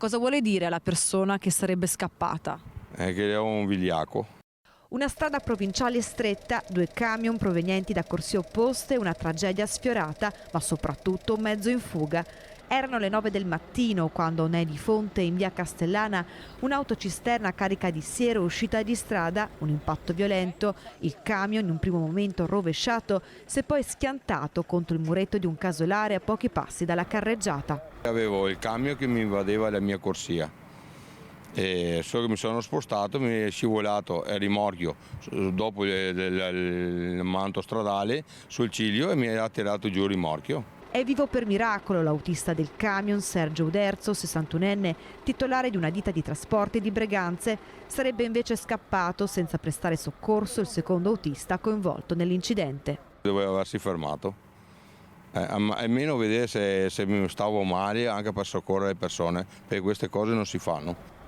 Cosa vuole dire alla persona che sarebbe scappata? È che è un vigliacco. Una strada provinciale stretta, 2 camion provenienti da corsie opposte, una tragedia sfiorata, ma soprattutto un mezzo in fuga. Erano le 9 del mattino quando Onei di Fonte, in via Castellana, un'autocisterna carica di siero uscita di strada, un impatto violento, il camion in un primo momento rovesciato, si è poi schiantato contro il muretto di un casolare a pochi passi dalla carreggiata. Avevo il camion che mi invadeva la mia corsia. E solo che mi sono spostato, mi è scivolato il rimorchio dopo il manto stradale sul ciglio e mi ha tirato giù il rimorchio. È vivo per miracolo l'autista del camion Sergio Uderzo, 61enne, titolare di una ditta di trasporti di Breganze. Sarebbe invece scappato senza prestare soccorso il secondo autista coinvolto nell'incidente. Doveva aversi fermato, almeno vedere se mi stavo male, anche per soccorrere le persone, perché queste cose non si fanno.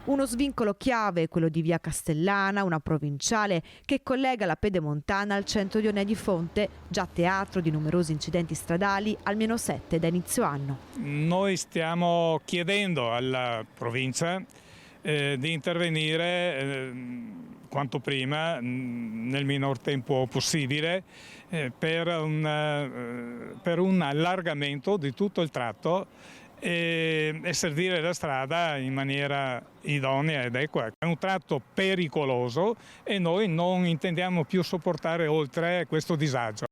Uno svincolo chiave è quello di via Castellana, una provinciale che collega la Pedemontana al centro di Onei di Fonte, già teatro di numerosi incidenti stradali, almeno 7 da inizio anno. Noi stiamo chiedendo alla provincia di intervenire quanto prima, nel minor tempo possibile, per un allargamento di tutto il tratto e servire la strada in maniera idonea ed equa. È un tratto pericoloso e noi non intendiamo più sopportare oltre questo disagio.